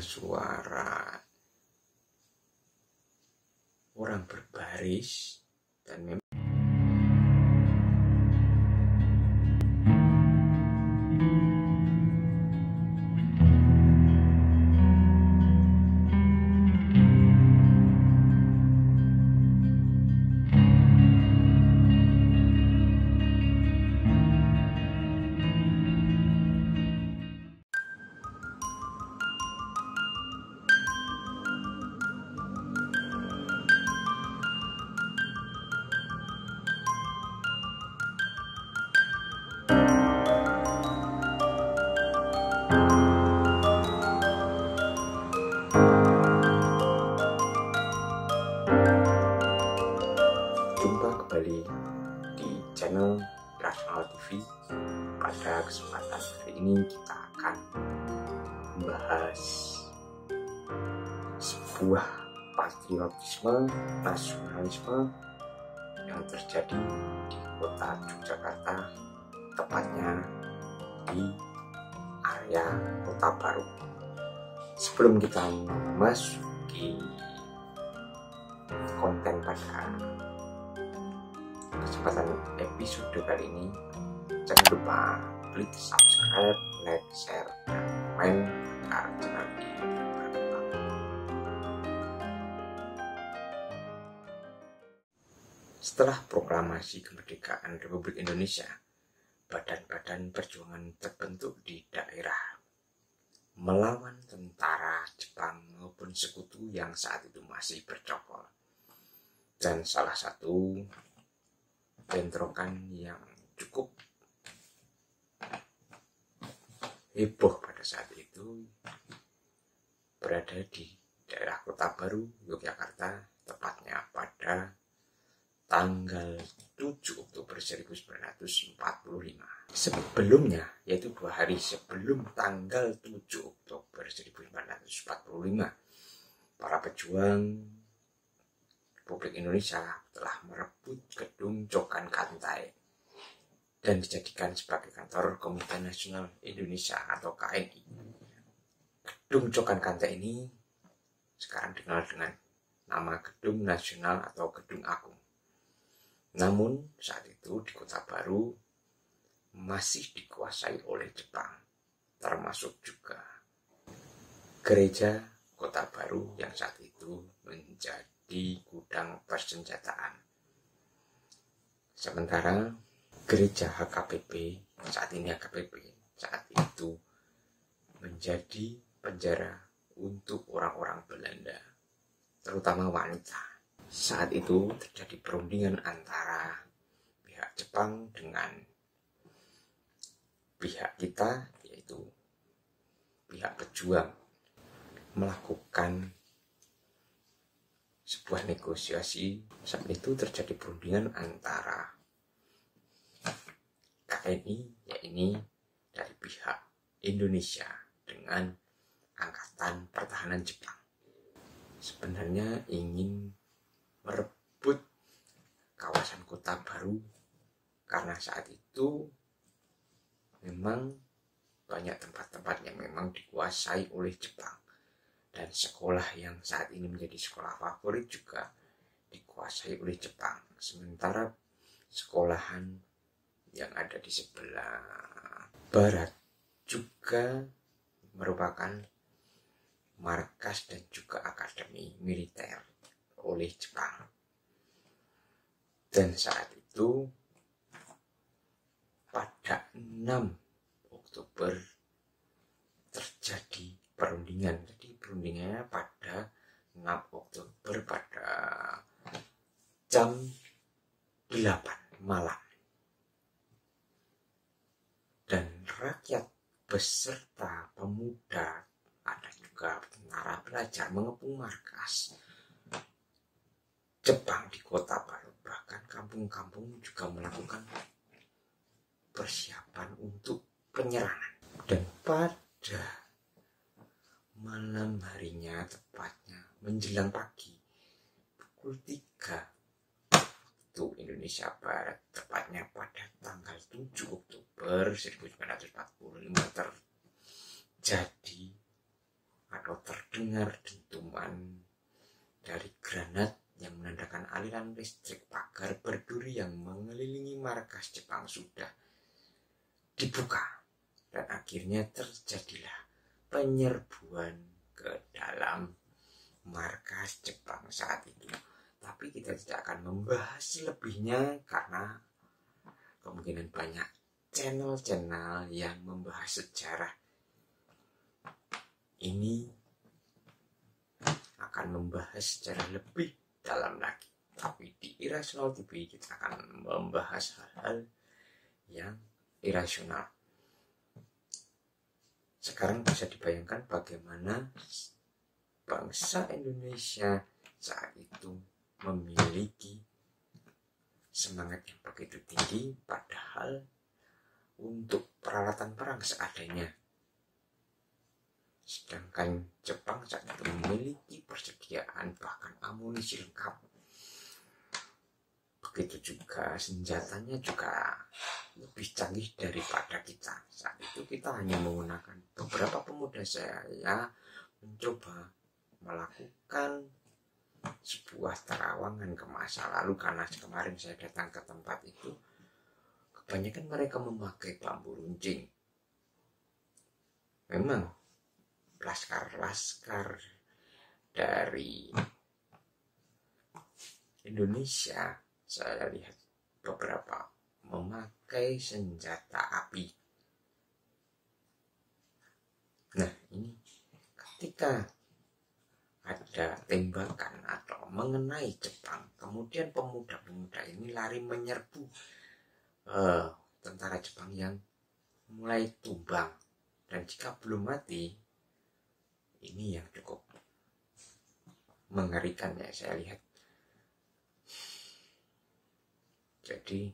suara orang berbaris dan memang kembali di channel Rasional TV. Pada kesempatan hari ini kita akan membahas sebuah patriotisme nasionalisme yang terjadi di kota Yogyakarta, tepatnya di area Kota Baru. Sebelum kita memasuki konten pada kesempatan episode kali ini, jangan lupa klik subscribe, like, share, dan komen agar channel ini berkembang. Setelah proklamasi kemerdekaan Republik Indonesia, badan-badan perjuangan terbentuk di daerah melawan tentara Jepang maupun sekutu yang saat itu masih bercokol. Dan salah satu bentrokan yang cukup heboh pada saat itu berada di daerah Kota Baru, Yogyakarta, tepatnya pada tanggal 7 Oktober 1945. Sebelumnya, yaitu 2 hari sebelum tanggal 7 Oktober 1945, para pejuang Republik Indonesia telah merebut gedung Cokan Kantai dan dijadikan sebagai kantor Komite Nasional Indonesia atau KNI. Gedung Cokan Kantai ini sekarang dikenal dengan nama Gedung Nasional atau Gedung Agung. Namun saat itu di Kota Baru masih dikuasai oleh Jepang, termasuk juga gereja Kota Baru yang saat itu menjadi gudang persenjataan. Sementara gereja HKBP, saat ini HKBP, saat itu menjadi penjara untuk orang-orang Belanda, terutama wanita. Saat itu terjadi perundingan antara pihak Jepang dengan pihak kita, yaitu pihak pejuang, melakukan sebuah negosiasi. Saat itu terjadi perundingan antara KNI, yaitu dari pihak Indonesia, dengan Angkatan Pertahanan Jepang. Sebenarnya ingin merebut kawasan Kota Baru karena saat itu memang banyak tempat-tempat yang memang dikuasai oleh Jepang. Dan sekolah yang saat ini menjadi sekolah favorit juga dikuasai oleh Jepang. Sementara sekolahan yang ada di sebelah barat juga merupakan markas dan juga akademi militer oleh Jepang. Dan saat itu pada 6 Oktober terjadi perundingan. Jadi perundingannya pada 6 Oktober pada jam 8 malam. Dan rakyat beserta pemuda, ada juga tentara pelajar mengepung markas Jepang di Kota Baru. Bahkan kampung-kampung juga melakukan persiapan untuk penyerangan. Dan pada malam harinya, tepatnya menjelang pagi pukul 3 waktu Indonesia Barat, tepatnya pada tanggal 7 Oktober 1945 terjadi atau terdengar dentuman dari granat yang menandakan aliran listrik pagar berduri yang mengelilingi markas Jepang sudah dibuka, dan akhirnya terjadilah penyerbuan ke dalam markas Jepang saat itu. Tapi kita tidak akan membahas lebihnya karena kemungkinan banyak channel-channel yang membahas sejarah ini akan membahas secara lebih dalam lagi. Tapi di Irrational TV kita akan membahas hal-hal yang irasional. Sekarang bisa dibayangkan bagaimana bangsa Indonesia saat itu memiliki semangat yang begitu tinggi, padahal untuk peralatan perang seadanya. Sedangkan Jepang saat itu memiliki persediaan bahkan amunisi lengkap. Begitu juga senjatanya juga lebih canggih daripada kita. Saat itu kita hanya menggunakan beberapa pemuda saya mencoba melakukan sebuah terawangan ke masa lalu, karena kemarin saya datang ke tempat itu kebanyakan mereka memakai bambu runcing. Memang laskar-laskar dari Indonesia saya lihat beberapa memakai senjata api. Nah, ini ketika ada tembakan atau mengenai Jepang, kemudian pemuda-pemuda ini lari menyerbu tentara Jepang yang mulai tumbang, dan jika belum mati, ini yang cukup mengerikan ya saya lihat. Jadi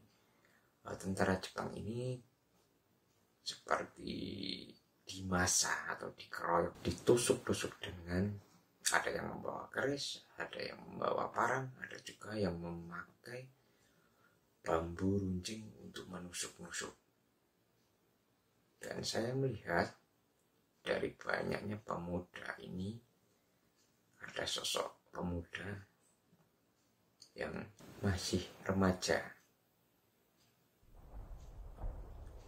tentara Jepang ini seperti dimasa atau dikeroyok, ditusuk-tusuk dengan, ada yang membawa keris, ada yang membawa parang, ada juga yang memakai bambu runcing untuk menusuk-nusuk. Dan saya melihat dari banyaknya pemuda ini, ada sosok pemuda yang masih remaja.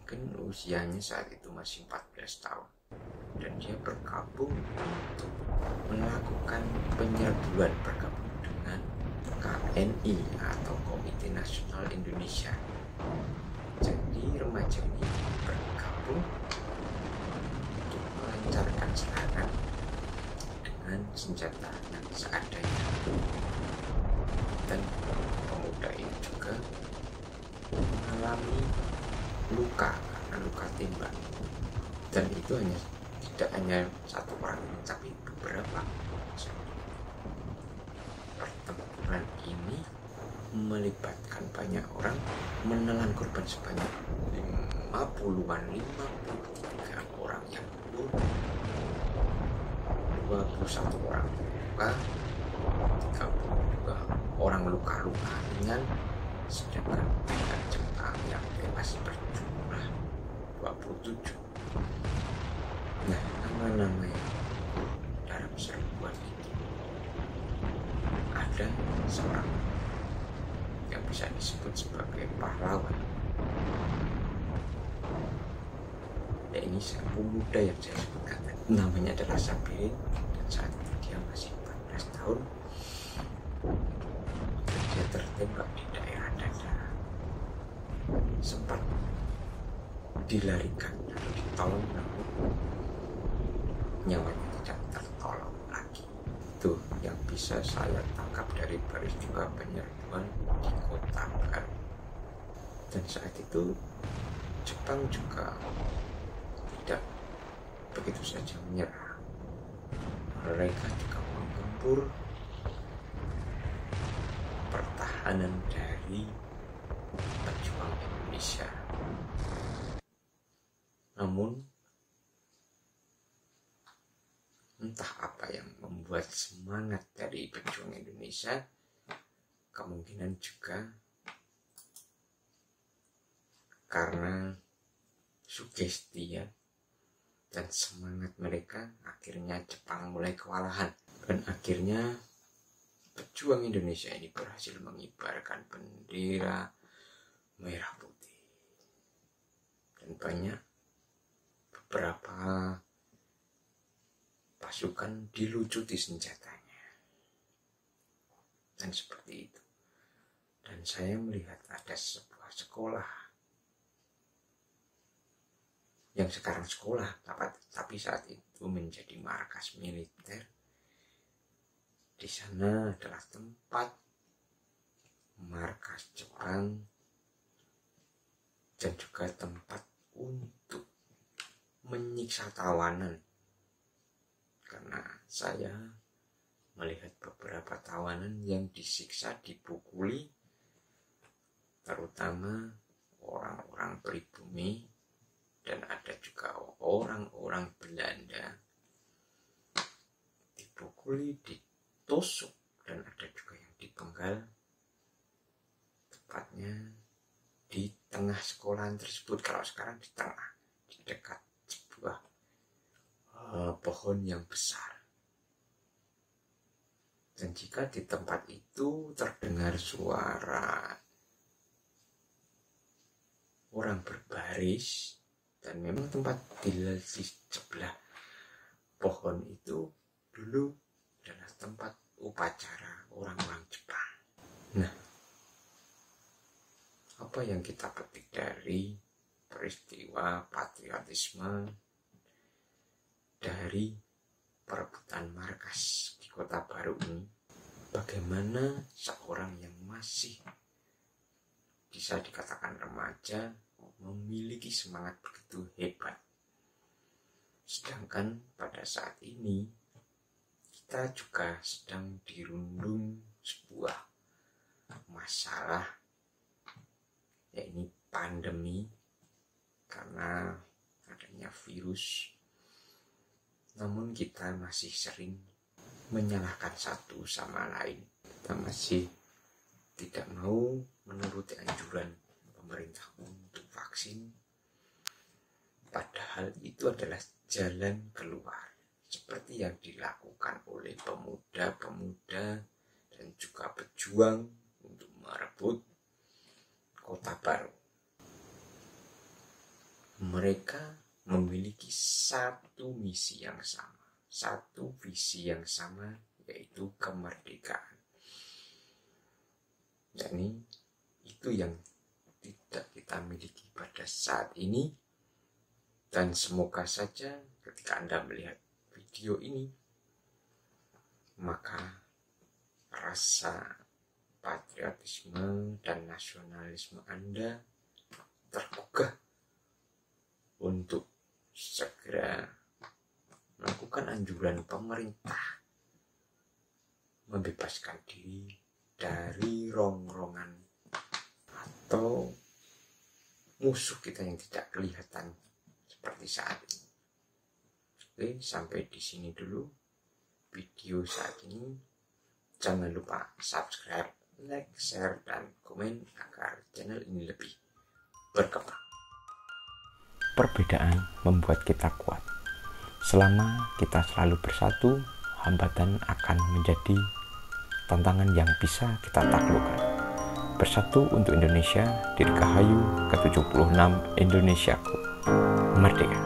Mungkin usianya saat itu masih 14 tahun. Dan dia bergabung untuk melakukan penyerbuan, bergabung dengan KNI atau Komite Nasional Indonesia. Jadi remaja ini bergabung untuk melancarkan serangan dengan senjata yang seadanya. Dan pemuda ini juga mengalami luka karena luka tembak, dan itu tidak hanya satu orang ini, tapi beberapa. Pertempuran ini melibatkan banyak orang, menelan korban sebanyak 53 orang yang gugur, 21 orang luka, 32 orang luka-luka ringan, sedangkan pihak Jepang yang tewas berjumlah 27. Nah, nama-nama yang dalam serbuan itu, ada seorang yang bisa disebut sebagai pahlawan. Ya, ini pemuda yang saya sebutkan, namanya adalah Sabirin, dan saat itu dia masih 14 tahun. Dia tertembak di daerah dada, sempat dilarikan atau ditolong, namun nyawanya tidak tertolong lagi. Itu yang bisa saya tangkap dari peristiwa penyerbuan di Kota Baru. Dan saat itu Jepang juga tidak begitu saja menyerah. Mereka juga menggempur pertahanan dari pejuang Indonesia. Namun entah apa yang membuat semangat dari pejuang Indonesia, kemungkinan juga karena sugesti ya, dan semangat mereka, akhirnya Jepang mulai kewalahan. Dan akhirnya pejuang Indonesia ini berhasil mengibarkan bendera merah putih. Dan banyak beberapa pasukan dilucuti senjatanya. Dan seperti itu. Dan saya melihat ada sebuah sekolah yang sekarang sekolah, tapi saat itu menjadi markas militer. Di sana adalah tempat markas Jepang dan juga tempat untuk menyiksa tawanan. Karena saya melihat beberapa tawanan yang disiksa, dipukuli, terutama orang-orang pribumi, dan ada juga orang-orang Belanda dipukuli, ditusuk, dan ada juga yang dipenggal, tepatnya di tengah sekolahan tersebut. Kalau sekarang di tengah, di dekat sebuah pohon yang besar. Dan jika di tempat itu terdengar suara orang berbaris, dan memang tempat di sebelah pohon itu dulu adalah tempat upacara orang-orang Jepang. Nah, apa yang kita petik dari peristiwa patriotisme dari perebutan markas di Kota Baru ini? Bagaimana seorang yang masih bisa dikatakan remaja memiliki semangat begitu hebat, sedangkan pada saat ini kita juga sedang dirundung sebuah masalah, yaitu pandemi karena adanya virus. Namun kita masih sering menyalahkan satu sama lain. Kita masih tidak mau menuruti anjuran pemerintah untuk vaksin, padahal itu adalah jalan keluar, seperti yang dilakukan oleh pemuda-pemuda dan juga pejuang untuk merebut Kota Baru. Mereka memiliki satu misi yang sama, satu visi yang sama, yaitu kemerdekaan. Yakni itu yang tidak kita miliki pada saat ini. Dan semoga saja ketika Anda melihat video ini, maka rasa patriotisme dan nasionalisme Anda tergugah untuk segera melakukan anjuran pemerintah membebaskan diri dari rongrongan atau musuh kita yang tidak kelihatan seperti saat ini. Oke, sampai di sini dulu video saat ini. Jangan lupa subscribe, like, share, dan komen agar channel ini lebih berkembang. Perbedaan membuat kita kuat. Selama kita selalu bersatu, hambatan akan menjadi tantangan yang bisa kita taklukkan. Bersatu untuk Indonesia, Dirgahayu ke-76 Indonesiaku, merdeka.